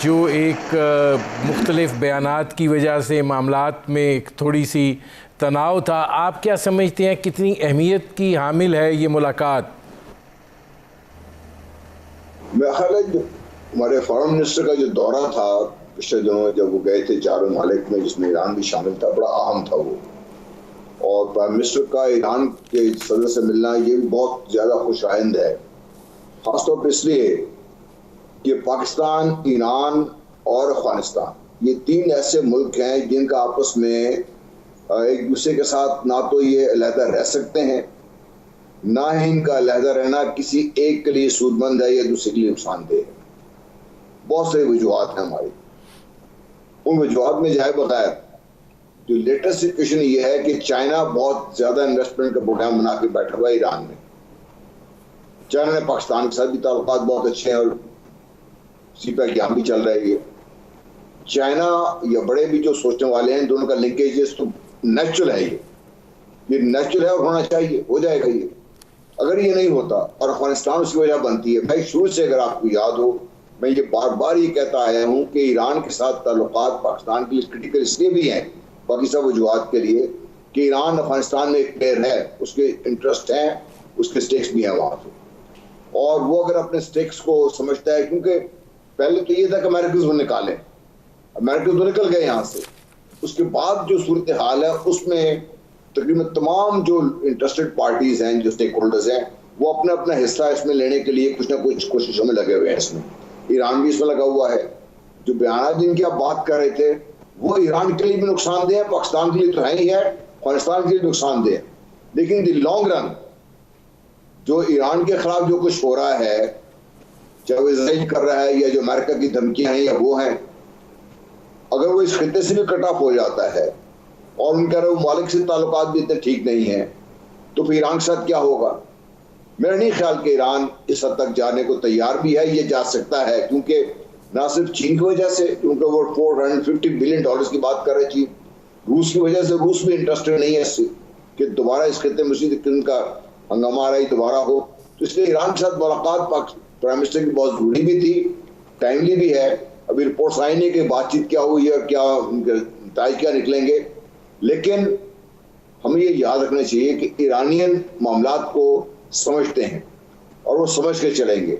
جو ایک مختلف بیانات کی وجہ سے معاملات میں ایک تھوڑی سی تناؤ تھا۔ آپ کیا سمجھتے ہیں کتنی اہمیت کی حامل ہے یہ ملاقات؟ میرا خیال ہے جو ہمارے فارن منسٹر کا جو دورہ تھا پچھلے دنوں جب وہ گئے تھے 4 ممالک میں جس میں ایران بھی شامل تھا، بڑا اہم تھا وہ، اور پرائم منسٹر کا ایران کے صدر سے ملنا یہ بھی بہت زیادہ خوش آئند ہے، خاص طور پر اس لیے کہ پاکستان، ایران اور افغانستان یہ 3 ایسے ملک ہیں جن کا آپس میں ایک دوسرے کے ساتھ نہ تو یہ علیحدہ رہ سکتے ہیں، نہ ہی ان کا علیحدہ رہنا کسی ایک کے لیے سود مند ہے یا دوسرے کے لیے نقصان دہ ہے۔ بہت ساری وجوہات ہیں ہماری، ان وجوہات میں جائے بغیر جو لیٹسٹ سچویشن یہ ہے کہ چائنا بہت زیادہ انویسٹمنٹ کا پروگرام بنا کے بیٹھا ہوا ہے ایران میں۔ چائنا نے پاکستان کے ساتھ بھی تعلقات بہت اچھے ہیں اور سی پیک یہاں بھی چل رہے ہیں۔ چائنا یا بڑے بھی جو سوچنے والے ہیں دونوں کا لنکیج تو نیچرل ہے، یہ نیچرل ہے اور ہونا چاہیے، ہو جائے گا یہ۔ اگر یہ نہیں ہوتا اور افغانستان اس کی وجہ بنتی ہے، میں شروع سے اگر آپ کو یاد ہو میں یہ بار بار یہ کہتا آیا ہوں کہ ایران کے ساتھ تعلقات پاکستان کے لیے کرٹیکل اس لیے بھی ہیں، باقی سب وجوہات کے لیے، کہ ایران افغانستان میں ایک پلیئر ہے، اس کے انٹرسٹ ہیں، اس کے سٹیکس بھی ہیں وہاں سے، اور وہ اگر اپنے سٹیکس کو سمجھتا ہے، کیونکہ پہلے تو یہ تھا کہ امریکن وہ نکالیں، امریکن تو نکل گئے یہاں سے، اس کے بعد جو صورتحال ہے اس میں تقریباً تمام جو انٹرسٹڈ پارٹیز ہیں، جو سٹیک ہولڈرز ہیں، وہ اپنا اپنا حصہ اس میں لینے کے لیے کچھ نہ کچھ کوششوں میں لگے ہوئے ہیں۔ اس میں ایران بھی اس میں لگا ہوا ہے۔ جو بیانات جن کی آپ بات کر رہے تھے وہ ایران کے لیے بھی نقصان دہ ہے، پاکستان کے لیے تو ہے ہی ہے، افغانستان کے لیے نقصان دہ ہے، لیکن دی لانگ رن جو ایران کے خلاف جو کچھ ہو رہا ہے، چاہے وہ اسرائیل کر رہا ہے یا جو امریکہ کی دھمکیاں ہیں یا وہ ہیں، اگر وہ اس خطے سے بھی کٹ آف ہو جاتا ہے اور ان کے ممالک سے تعلقات بھی اتنے ٹھیک نہیں ہیں، تو پھر ایران کے ساتھ کیا ہوگا؟ میرا نہیں خیال کہ ایران اس حد تک جانے کو تیار بھی ہے، یہ جا سکتا ہے، کیونکہ نہ صرف چین کی وجہ سے، کیونکہ وہ $450 بلین کی بات کر رہے چین، روس کی وجہ سے، روس بھی انٹرسٹڈ نہیں ہے اس سے کہ دوبارہ اس خطے میں کا ہنگامہ آ رہی دوبارہ ہو، تو اس لیے ایران کے ساتھ ملاقات پرائم منسٹر کی بہت ضروری بھی تھی، ٹائملی بھی ہے۔ ابھی رپورٹس آئی نہیں کہ بات چیت کیا ہوئی ہے اور کیا نتائج کیا نکلیں گے، لیکن ہمیں یہ یاد رکھنا چاہیے کہ ایرانین معاملات کو سمجھتے ہیں اور وہ سمجھ کے چلیں گے،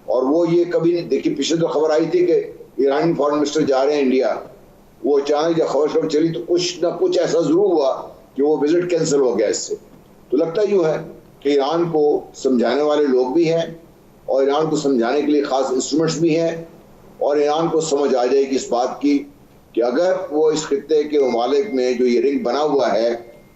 اور وہ یہ کبھی نہیں دیکھی۔ پچھلے تو خبر آئی تھی کہ ایرانی فارن منسٹر جا رہے ہیں انڈیا، وہ اچانک جب خبر چلی تو کچھ نہ کچھ ایسا ضرور ہوا کہ وہ وزٹ کینسل ہو گیا اس سے۔ تو لگتا یوں ہے کہ ایران کو سمجھانے والے لوگ بھی ہیں اور ایران کو سمجھانے کے لیے خاص انسٹرومنٹس بھی ہیں، اور ایران کو سمجھ آ جائے گی اس بات کی کہ اگر وہ اس خطے کے ممالک میں جو یہ رنگ بنا ہوا ہے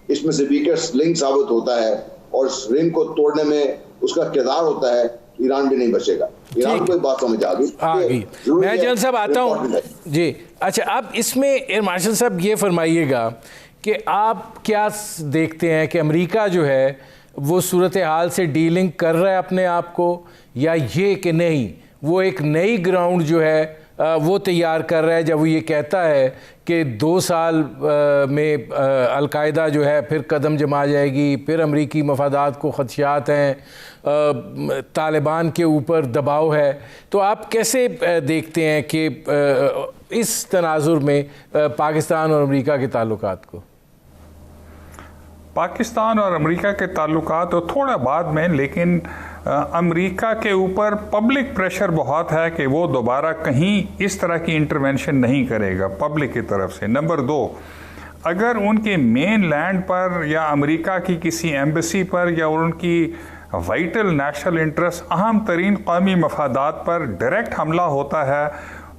اس میں سے ویکسٹ لنک ثابت ہوتا ہے اور اس رنگ کو توڑنے میں اس کا کردار ہوتا ہے، ایران بھی نہیں بچے گا۔ ایران کو بات سمجھ آ گئی۔ میں جنرل صاحب آتا ہوں جی۔ اچھا اب اس میں ایئر مارشل صاحب یہ فرمائیے گا کہ آپ کیا دیکھتے ہیں کہ امریکہ جو ہے وہ صورتحال سے ڈیلنگ کر رہا ہے اپنے آپ کو، یا یہ کہ نہیں وہ ایک نئی گراؤنڈ جو ہے وہ تیار کر رہا ہے، جب وہ یہ کہتا ہے کہ 2 سال میں القاعدہ جو ہے پھر قدم جما جائے گی، پھر امریکی مفادات کو خدشات ہیں، طالبان کے اوپر دباؤ ہے، تو آپ کیسے دیکھتے ہیں کہ اس تناظر میں پاکستان اور امریکہ کے تعلقات کو؟ پاکستان اور امریکہ کے تعلقات تو تھوڑا بعد میں، لیکن امریکہ کے اوپر پبلک پریشر بہت ہے کہ وہ دوبارہ کہیں اس طرح کی انٹرونشن نہیں کرے گا پبلک کی طرف سے۔ نمبر 2، اگر ان کے مین لینڈ پر یا امریکہ کی کسی ایمبیسی پر یا ان کی وائٹل نیشنل انٹرسٹ، اہم ترین قومی مفادات پر ڈائریکٹ حملہ ہوتا ہے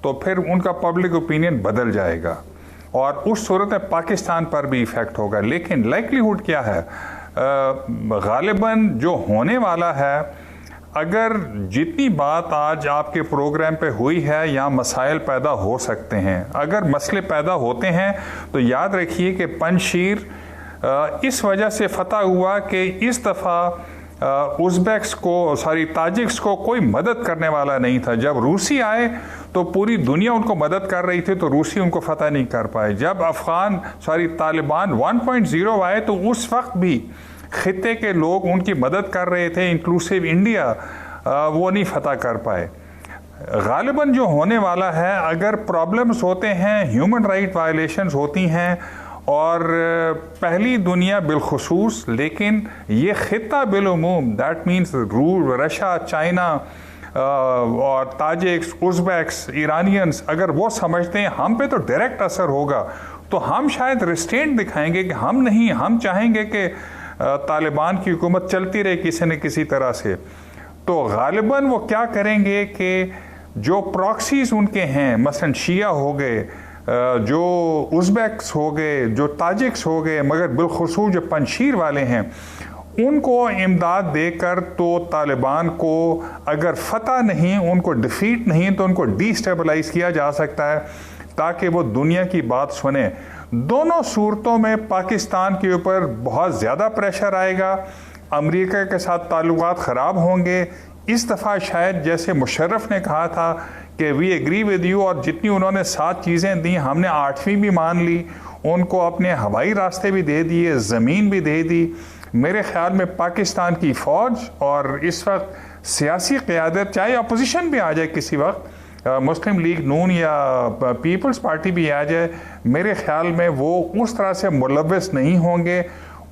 تو پھر ان کا پبلک اوپینین بدل جائے گا، اور اس صورت میں پاکستان پر بھی ایفیکٹ ہوگا۔ لیکن لائکلی ہوڈ کیا ہے؟ غالباً جو ہونے والا ہے، اگر جتنی بات آج آپ کے پروگرام پہ ہوئی ہے یا مسائل پیدا ہو سکتے ہیں، اگر مسئلے پیدا ہوتے ہیں تو یاد رکھیے کہ پنجشیر اس وجہ سے فتح ہوا کہ اس دفعہ ازبیکس کو تاجکس کو کوئی مدد کرنے والا نہیں تھا. جب روسی آئے تو پوری دنیا ان کو مدد کر رہی تھی تو روسی ان کو فتح نہیں کر پائے. جب طالبان 1.0 آئے تو اس وقت بھی خطے کے لوگ ان کی مدد کر رہے تھے, انکلوسیو انڈیا, وہ نہیں فتح کر پائے. غالباً جو ہونے والا ہے, اگر پرابلمز ہوتے ہیں, ہیومن رائٹ وائلیشنز ہوتی ہیں اور پہلی دنیا بالخصوص, لیکن یہ خطہ بالعموم, دیٹ مینس رشیا, چائنا اور تاجکس, ازبیکس, ایرانینز, اگر وہ سمجھتے ہیں ہم پہ تو ڈائریکٹ اثر ہوگا تو ہم شاید ریسٹرینٹ دکھائیں گے کہ ہم نہیں, ہم چاہیں گے کہ طالبان کی حکومت چلتی رہے کسی نہ کسی طرح سے. تو غالباً وہ کیا کریں گے کہ جو پراکسیز ان کے ہیں, مثلا شیعہ ہو گئے, جو ازبیکس ہو گئے, جو تاجکس ہو گئے, مگر بالخصوص جو پنشیر والے ہیں, ان کو امداد دے کر تو طالبان کو اگر فتح نہیں, ان کو ڈیفیٹ نہیں, تو ان کو ڈی اسٹیبلائز کیا جا سکتا ہے تاکہ وہ دنیا کی بات سنیں. دونوں صورتوں میں پاکستان کے اوپر بہت زیادہ پریشر آئے گا, امریکہ کے ساتھ تعلقات خراب ہوں گے. اس دفعہ شاید جیسے مشرف نے کہا تھا کہ وی ایگری ود یو, اور جتنی انہوں نے 7 چیزیں دیں ہم نے 8ویں بھی مان لی, ان کو اپنے ہوائی راستے بھی دے دیے, زمین بھی دے دی. میرے خیال میں پاکستان کی فوج اور اس وقت سیاسی قیادت, چاہے اپوزیشن بھی آ جائے کسی وقت, مسلم لیگ نون یا پیپلز پارٹی بھی آ جائے, میرے خیال میں وہ اس طرح سے ملوث نہیں ہوں گے.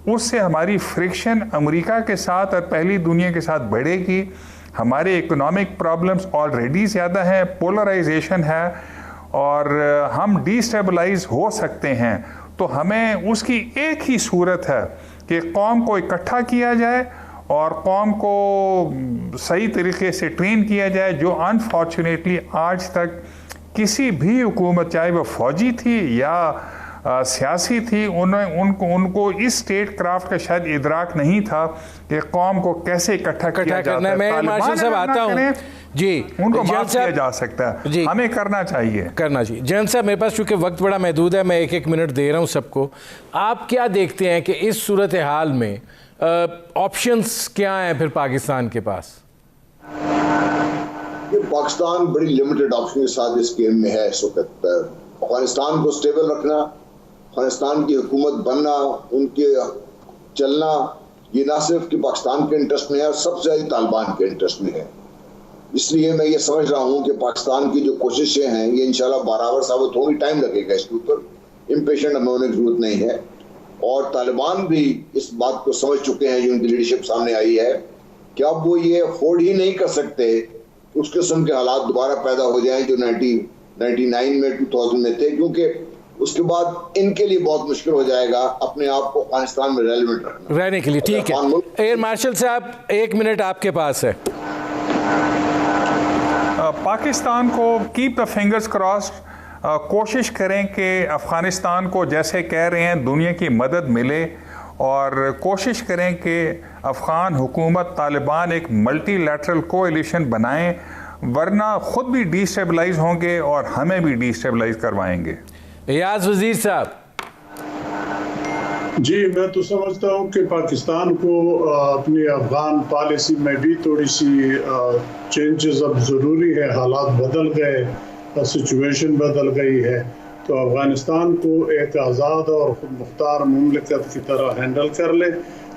اس سے ہماری فرکشن امریکہ کے ساتھ اور پہلی دنیا کے ساتھ بڑھے گی. ہمارے اکنامک پرابلمز آلریڈی زیادہ ہیں, پولرائزیشن ہے, اور ہم ڈی اسٹیبلائز ہو سکتے ہیں. تو ہمیں اس کی ایک ہی صورت ہے کہ قوم کو اکٹھا کیا جائے اور قوم کو صحیح طریقے سے ٹرین کیا جائے, جو انفارچونیٹلی آج تک کسی بھی حکومت, چاہے وہ فوجی تھی یا سیاسی تھی, ان کو اس اسٹیٹ کرافٹ کا شاید ادراک نہیں تھا کہ قوم کو کیسے اکٹھا کیا جاتا ہے. میں مارشل صاحب آتا ہوں, جی ان کو معاف کیا جا سکتا ہے, جی ہمیں کرنا چاہیے. جنرل صاحب میرے پاس چونکہ وقت بڑا محدود ہے, میں 1 منٹ دے رہا ہوں سب کو. آپ کیا دیکھتے ہیں کہ اس صورتحال میں آپشنز کیا ہیں پھر پاکستان کے پاس؟ پاکستان بڑی لمیٹڈ آپشن کے ساتھ اس گیم میں ہے اس وقت. افغانستان کو سٹیبل رکھنا, افغانستان کی حکومت بننا, ان کے چلنا, یہ نہ صرف کہ پاکستان کے انٹرسٹ میں ہے, اور سب سے زیادہ طالبان کے انٹرسٹ میں ہے. اس لیے میں یہ سمجھ رہا ہوں کہ پاکستان کی جو کوششیں ہیں یہ انشاءاللہ برابر ثابت ہوں گی. ٹائم لگے گا اس کے اوپر, امپیشنٹ ہمیں ہونے کی ضرورت نہیں ہے. اور طالبان بھی اس بات کو سمجھ چکے ہیں, جو ان کی لیڈرشپ سامنے آئی ہے, کہ اب وہ یہ افورڈ ہی نہیں کر سکتے اس قسم کے حالات دوبارہ پیدا ہو جائیں جو 1999 میں 2000 میں تھے, کیونکہ اس کے بعد ان کے لیے بہت مشکل ہو جائے گا اپنے آپ کو افغانستان میں ریلیونٹ رہنے کے لیے. ٹھیک ہے, ایئر مارشل صاحب 1 منٹ آپ کے پاس ہے. پاکستان کو کیپ دا فنگرز کراسڈ, کوشش کریں کہ افغانستان کو جیسے کہہ رہے ہیں دنیا کی مدد ملے, اور کوشش کریں کہ افغان حکومت طالبان ایک ملٹی لیٹرل کولیشن بنائیں, ورنہ خود بھی ڈی اسٹیبلائز ہوں گے اور ہمیں بھی ڈی اسٹیبلائز کروائیں گے. ایاز وزیر صاحب. جی میں تو سمجھتا ہوں کہ پاکستان کو اپنی افغان پالیسی میں بھی تھوڑی سی چینجز اب ضروری ہے. حالات بدل گئے, سچویشن بدل گئی ہے, تو افغانستان کو ایک آزاد اور خود مختار مملکت کی طرح ہینڈل کر لے.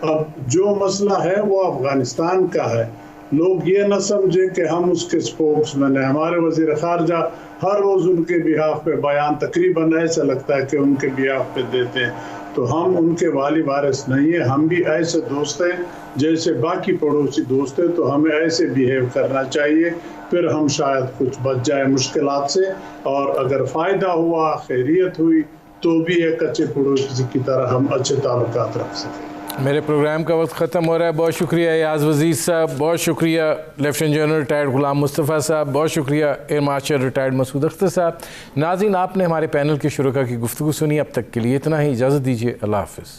اب جو مسئلہ ہے وہ افغانستان کا ہے. لوگ یہ نہ سمجھے کہ ہم اس کے سپوکس مین ہیں. ہمارے وزیر خارجہ ہر روز ان کے بیہاف پہ بیان تقریباً ایسا لگتا ہے کہ ان کے بیہاف پہ دیتے ہیں, تو ہم ان کے والی وارث نہیں ہیں. ہم بھی ایسے دوست ہیں جیسے باقی پڑوسی دوست ہیں, تو ہمیں ایسے بیہیو کرنا چاہیے, پھر ہم شاید کچھ بچ جائے مشکلات سے, اور اگر فائدہ ہوا, خیریت ہوئی, تو بھی ایک اچھے پڑوسی کی طرح ہم اچھے تعلقات رکھ سکیں. میرے پروگرام کا وقت ختم ہو رہا ہے. بہت شکریہ ایاز وزیر صاحب, بہت شکریہ lieutenant general retired Ghulam Mustafa صاحب, بہت شکریہ ایئر مارشل ریٹائرڈ مسعود اختر صاحب. ناظرین, آپ نے ہمارے پینل کے شرکاء کی گفتگو سنی. اب تک کے لیے اتنا ہی, اجازت دیجیے. اللہ حافظ.